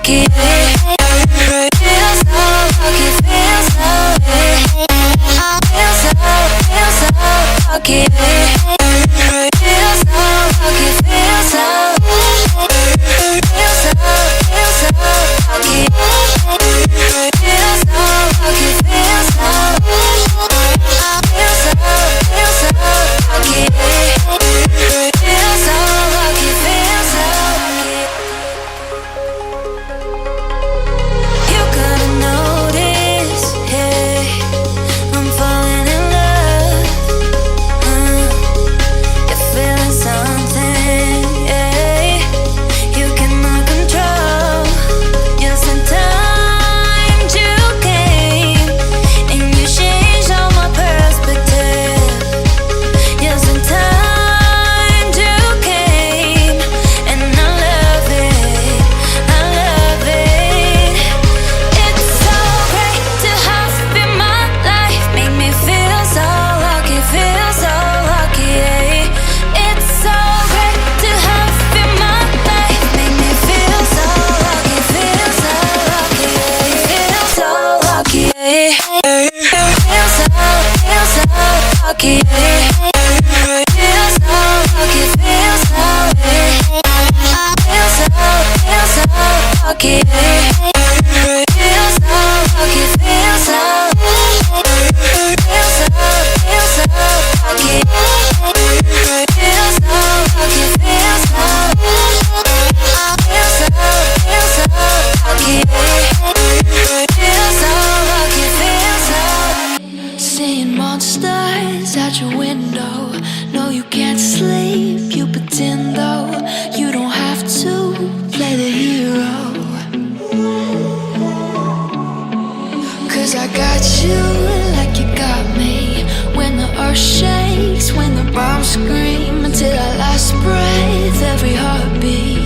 lucky. Feel so lucky, feel so lucky. Feel so lucky, feel so lucky. Feel so lucky, feel so lucky. Feel so lucky, feel so lucky. You couldn't notice, hey, I'm falling in love. You're feeling something, yeah. You cannot control. Yes, in time you came and you changed all my perspective. Yes, in time you came and I love it, I love it. It's so great to have you in my life, make me feel so lucky, feel so lucky. It's so great to have you in my life, make me feel so lucky, feel so lucky, feel so lucky. Feel so lucky. Feel so lucky, feel so lucky. Feel so lucky, feel so lucky. Feel so lucky, feel so lucky. Feel so lucky, feel so. Seeing monsters out your window. No, you can't sleep, you pretend though. You don't have to play the hero. Cause I got you like you got me. When the earth shakes, when the bombs scream, until our last breath, every heartbeat.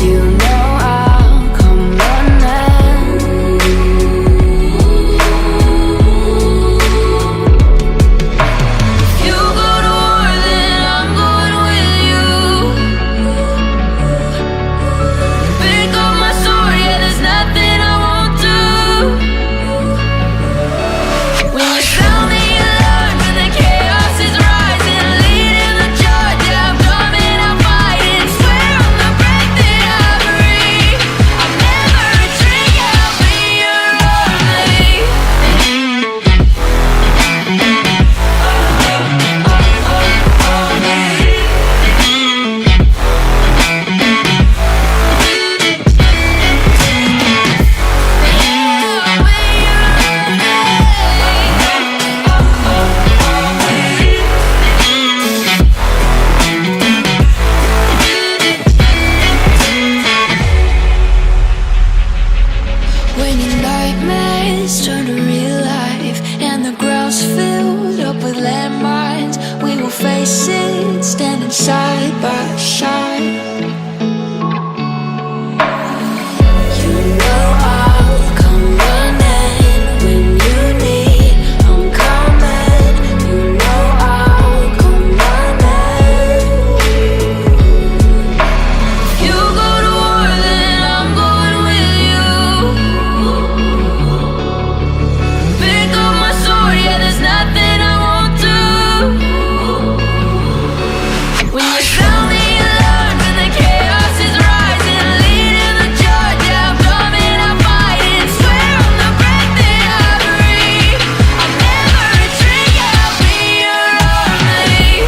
You know I'll come running. If you go to war, then I'm going with you. Pick up my sword, yeah, there's nothing I won't do. When you sound the alarm and the chaos is rising, leading the charge, yeah, I'm coming, I'm fighting. Swear on the breath that I breathe, I'll never retreat, yeah, I'll be your army. When your nightmares turn to real life and the ground's filled up with landmines, we will face it standing side by side. You know I'll come running when you need. I'm coming. You know I'll come running. If you go to war, then I'm going with you. Pick up my sword, yeah, there's nothing I won't do. When you sound the alarm and the chaos is rising, leading the charge, yeah, I'm coming, I'm fighting. Swear on the breath that I breathe, I'll never retreat, yeah, I'll be your army.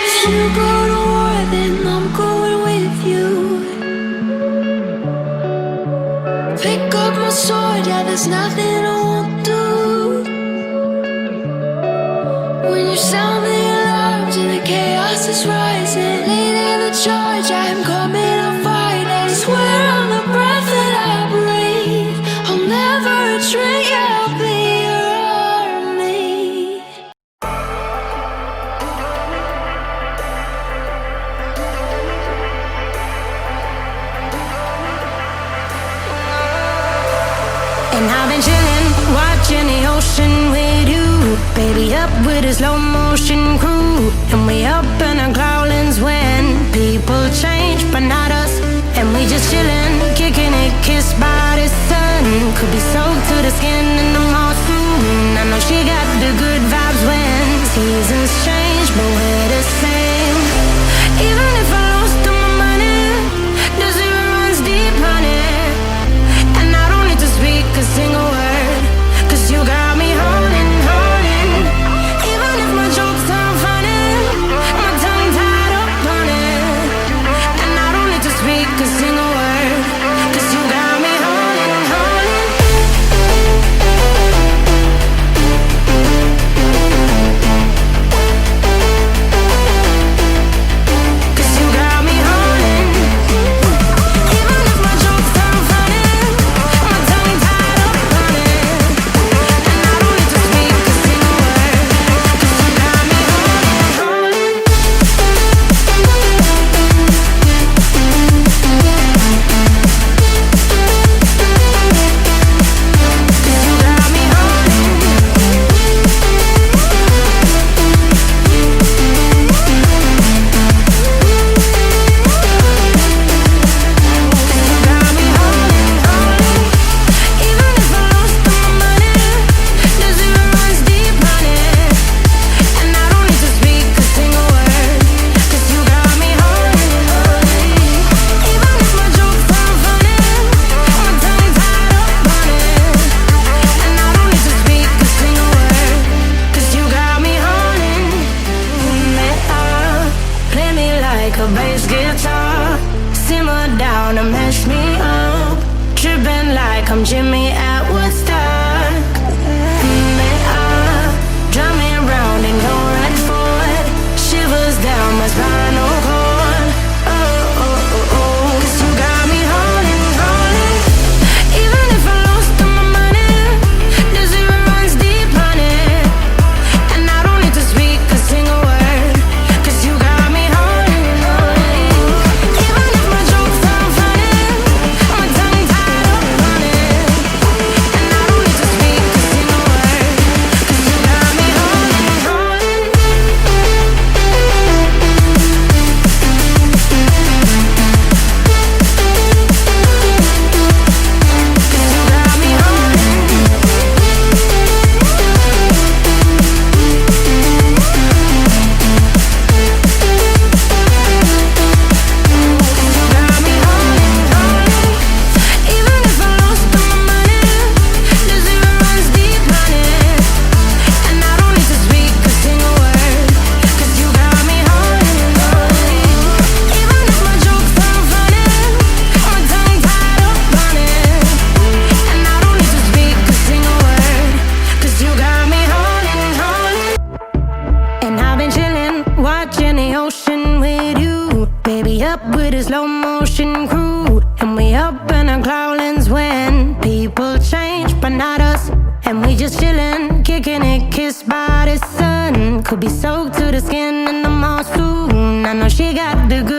If you go to war, then I'm going with you. Pick up my sword, yeah, there's nothing I won't do. When you sound the alarms and the chaos is rising, leading the charge, I'm coming, I'm fighting. Swear up with a slow motion crew, and we up in our growlings when people change, but not us. And we just chillin', kicking it, kissed by the sun. Could be soaked to the skin in the mall soon. I know she got the good vibes when seasons change, but we're the same. Even if I lost all my money, the zero runs deep, honey. And I don't need to speak a single word, 'cause you got me holding, holding. Even if my jokes aren't funny, my tongue tied up on it. And I don't need to speak a single word, 'cause you got me holding, holding. 'Cause you got me holding. Even if my jokes aren't funny, my tongue tied up on it. And I don't need to speak a single word, 'cause you got me holding, holding. 'Cause you got me holding. Got me holding, holding. Even if I lost all my money, the zero runs deep, honey. And I don't need to speak a single word, 'cause you got me holding, holding. Even if my jokes aren't funny, my tongue tied up on it. And I don't need to speak a single word, 'cause you got me holding. Me up, play me like a bass guitar. Simmer down and mash me up, tripping like I'm Jimmy at Woodstock. Me up, drive me around in your red Ford, shivers down my spinal cord. Oh, oh, oh, oh. 'Cause you got me holding, holding. Even if I lost all my money, the zero runs deep, honey. And I don't need to speak a single word, 'cause you got me holding, holding. Even if my jokes aren't funny, my tongue tied up on it. And I don't need to speak a single word, 'cause you got me holding, holding. 'Cause you got me holding. 'Cause you got me holding, holding. Even if I lost all my money, the zero runs deep, honey. And I don't need to speak a single word, 'cause you got me holding, holding. Even if my jokes aren't funny, my tongue tied up on it. And I don't need to speak a single word, 'cause you got me holding, holding. And I've been chillin', watching the ocean with you. Baby, up with a slow motion crew. And we up in our growlings when people change, but not us. And we just chillin', kicking it, kissed by the sun. Could be soaked to the skin in the mall soon. I know she got the good